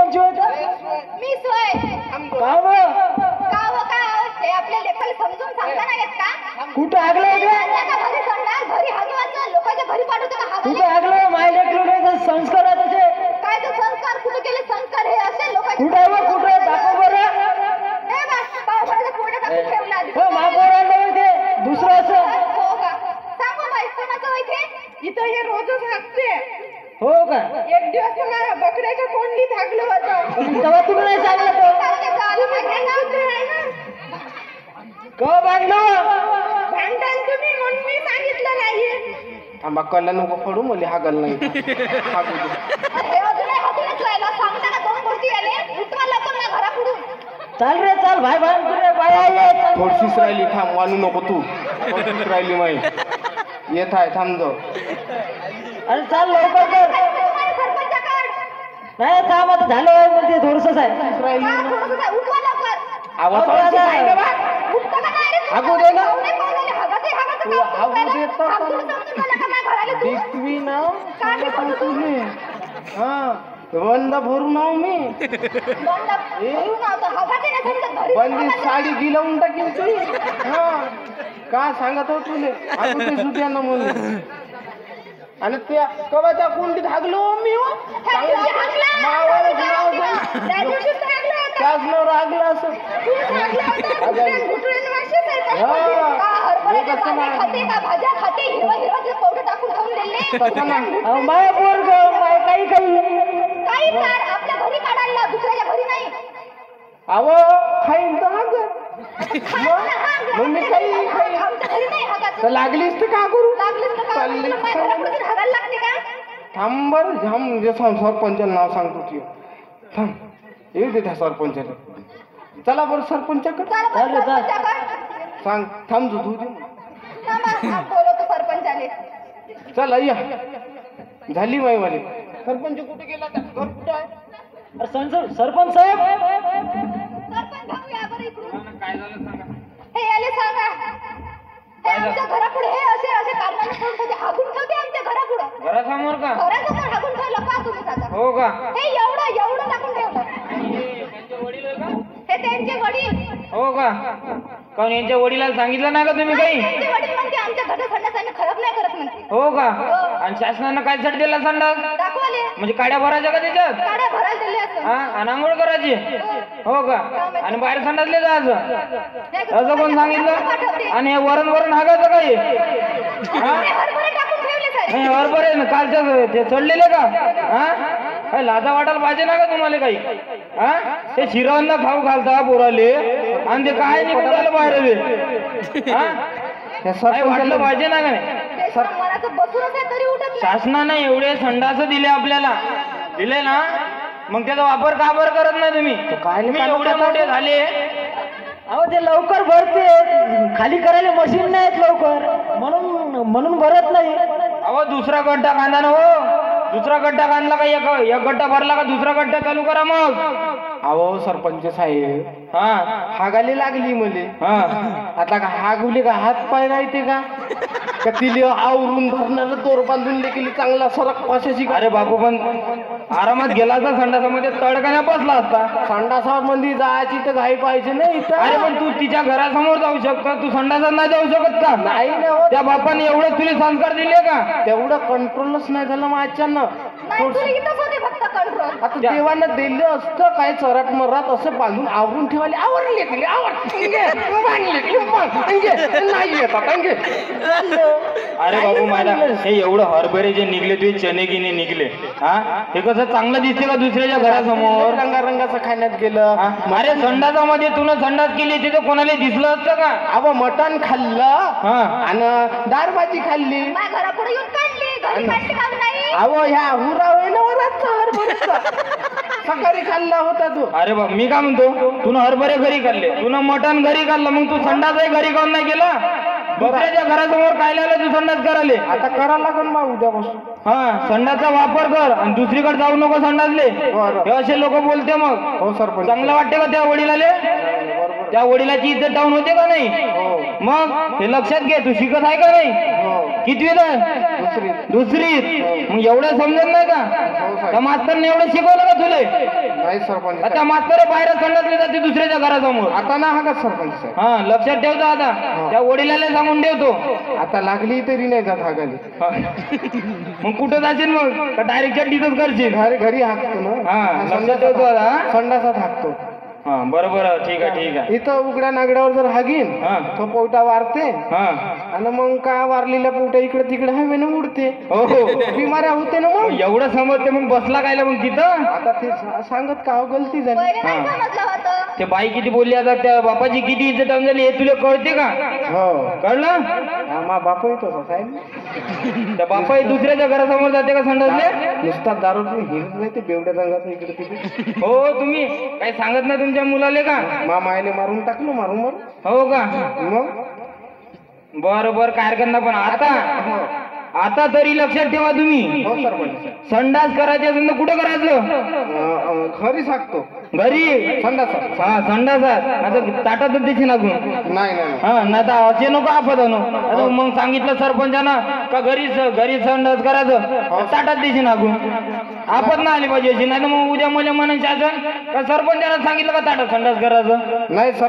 कोणची होता? मी सोय काय बा? हे आपल्या लेखाला समजून सांगता नाही येत का? कुठं आगलं घरी संडास घरी हगवायचं लोकांच्या घरी पाठवतो का? कुठं आगलं? माय लेकरू संस्कार आहे तसे. काय ते संस्कार कुठे गेले? संस्कार हे असे लोकांचे कुठं आहे बा? कुठं दाखव बरं. हे बा पावसाळ्यात पोटात टाकून ठेवला आधी. हो महापौरांना ते दुसरं असं. हो का? सांगू बाई कोणाचं होय ते? इथं हे रोजच हाकते. हो का? एक दिवस मला बकऱ्याच्या कोंडीत हाकलं होतं. तेव्हा तुम्ही नाही सांगलं तो. का बांधलं? भांडण तुम्ही म्हणून मी सांगितलं नाही. थांबा कल्ला नको पडू मला हागल नाही. हागू दे. हे अजूनही हातूनच राहिलं. सांगता का दोन गोष्टी आले उठवा लवकर ना घरापुढून. चाल रे चाल भाई भाई तुझे बाया ये चल. थोडीशीच राहिली थांब वानू नको तू. थोडीशीच राहिली माई येत आहे थांब जो. अरे चाल लवकर कर. नाही थांब आता झालं म्हणजे थोडसंच आहे. उठवा लवकर. आवाज दादा. आहे ना बा? उठता का नाही रे? हागू दे ना. तू हागू दे तर बंद दिसवी ना तुझे. हा बंद भरून आहो मी. बंदी साडी गिलवून टाकीन तू. हा का सांगत हो तुले हागू दे सुद्या ना म्हणून. आणि त्या कवाच्या कुंडीत हागलो मी हो. मावालाच नाव सांग. त्याच नाव रागलं असं. भाज्या खाते हिरवा हिरवा पावडर टाकून खाऊन दिले. माय पोरग माय काही काही फार आपल्या घरी काढायला दुसऱ्याच्या घरी नाही. अव खाईन तर हाग. मग मी काही खाईन आमच्या घरी नाही हागाचं. तर लागलीस तर का करू. लागलीच तर काय चालली. तुला घरापुढे हागायला लागते का? थांब बर झाम जे सरपंचाला नाव सांगतो ती. थांब येऊ दे त्या सरपंचाला. चला बरं सरपंचाकडे चला बरं चालेल, चालेल. सरपंचाकडे. सांग थांब जो तू दे. थांबा, बोलवतो सरपंचाले. चला या झाली माईवाली. सरपंच कुठे गेला? घर कुठे आहे? सरपंच साहेब. सरपंच भाऊ या बरं इकडून. काय झालं सांगा. हे याले सांगा. हे आमच्या घरापुढे हे असे असे कारणाने करून ठेवते. हागून ठेवते आमच्या घरापुढे. घरासमोर का? घरासमोर हागून ठेवलं पहा तुम्ही आता. हो का? हे एवढं टाकून ठेवलं. हे त्यांचे वडील. हो का? काऊन यांच्या वडिलाला सांगितलं नाही का तुम्ही काही? त्यांचे वडील म्हणते आमच्या घरात संडास आम्ही खराब नाही करत म्हणते. हो का? आणि शासनानं काय साठी दिला संडास? दाखवाले म्हणजे काड्या भरायच्या का त्याच्यात? काड्या भरायला दिले असं. हा आणि आंघोळ करायची. हो का? आणि बाहेर संडासले जायचं असं कोण सांगितलं? आणि हे वरण वरण हागायचं काही? हरभरे टाकून ठेवले साहेब. हे हरभरे ना कालच्या ते चढलेले का? हा काय लाजा वाटायला पाहिजे ना का तुम्हाला काही? हा ते शिरांना खाऊ घालता पोराले आणि ते काय निघून राहिलं बाहेर ते. हा काय वाटलं पाहिजे ना काय? मनाचं बसूनच आहे तरी उठत नाही. शासनानं एवढे संडास दिले आपल्याला दिले ना मग त्याचा वापर का बरं करत नाही तुम्ही? तुम्ही एवढे मोठे झाले. अहो ते लवकर भरते. खाली करायला मशीन नाहीत लवकर म्हणून भरत नाही. अहो दुसरा गड्डा कांदा ना हो. दुसरा गड्डा काढला का एक गड्डा भरला का दुसरा गड्डा चालू करा मग. अहो सरपंच साहेब हा हागाली लागली मले. हा आता का हागुली का हात पाय राहते का? तिले आवरून धरणाला दोर बांधून लेखली चांगला सरक कशाची. अरे बापू पण आरामात गेला तर संडासामध्ये तडकाने बसला असता. संडासामध्ये जायची तर घाई पाहिजे नाही. अरे पण तू तिच्या घरासमोर जाऊ शकता तू संडासात नाही जाऊ शकत का? नाही ना. त्या बापाने एवढं तुला संस्कार दिले का? तेवढं कंट्रोलच नाही झालं माझ्या. नाही तुला इथंच होते फक्त कंट्रोल. आता देवानं दिलं असतं काय चराट मरात असं बांधून आवरून ठेवायला आवरले गेले नाही येतात. अरे बाबू माझ्या हे एवढं हरभरे जे निघले तुझे चणे गिने निघले. हा हे कसं चांगलं दिसते का दुसऱ्याच्या घरासमोर? रंगारंगाचं खाण्यात गेलं. अरे संडासामध्ये तुला संडास केली तिथे कोणाला दिसलं असतं का? अहो मटण खाल्लं. हा आणि दार भाजी खाल्ली. माझ्या घरापुढे येऊन काढली. घरी काढली का नाही? अहो ह्या हुरा सकाळी खाल्ला होता तू. अरे बा मी काय म्हणतो तुला हरभरे घरी खाल्ले तुला मटण घरी खाल्लं मग तू संडासही घरी काऊन नाही केला? दुसऱ्याच्या घरासमोर काय लागलं तू संडास करायले? आता करा लागन बा उद्यापासून. हा संडासचा वापर कर आणि दुसरीकडे जाऊ नको संडासले. हे असे लोक बोलते मग. हो सरपंच चांगलं वाटते का त्या वडिलाले? त्या वडिलाची इज्जत डाऊन होते का नाही? मग हे लक्षात घे. तू शिकत आहे का नाही? कितवीत आहे? दुसरीत. मग एवढं समजत नाही का? त्या मास्तरने एवढं शिकवलं का तुले? नाही सरपंच आता साहेब. मास्तर बाहेर संडासले जाते दुसऱ्याच्या घरासमोर. आता ना हा का सरपंच साहेब? हा लक्षात ठेवतो आता. त्या वडिलाला सांगून ठेवतो. आता लागली तरी नाही जात हागाली. हा. मग कुठं जाशील मग का डायरेक्ट चड्डीतच करशील? घरी हाकतो ना. हा लक्षात ठेवतो आता. संडासात हाकतो. हा बरोबर ठीक आहे ठीक आहे. इथं उघड्या नागड्यावर जर हागीन हा. तो पोटा वारते हा आणि मग का वारलेल्या पोटा इकडे तिकडे हवेनं उडते. हो हो बिमाऱ्या होते ना मग. एवढं समजते मग बसला कायला मग तिथं? आता ते सांगत का हो, गलती झाली. पहिले नाही हा. समजलं होतं. ते बाई किती बोलली आता त्या बापाची किती इज्जत झाली हे तुला कळते का? हो कळलं? मा बाप येतो साहेब. त्या बापा दुसऱ्याच्या घरासमोर जाते का संडासले? नुसता दारू पिऊन हिरत नाही ते बेवड्या रंगाचं इकडे तिकडे. हो तुम्ही काही सांगत नाही तुमच्या मुलाले का? मा मायले मारून टाकलो मारून हो का? मग बर बर काय हरकत नाही पण आता तरी लक्षात ठेवा तुम्ही. हो सरपंच. संडास करायचे असेल तर कुठं करायचं? घरी सांगतो. घरी? संडासात. हा संडासात. आता ताटातच दिसे नाकून. नाही नाही हा नाही तर असे नको आपत आणू. आता मग सांगितलं सरपंचानं का घरी संडास करायचं ताटात दिसे नाकून. आपत ना आली पाहिजे अशी. नाही तर मग उद्या मला म्हणून शासन का सरपंचानं सांगितलं का ताटात संडास करायचं. नाही सर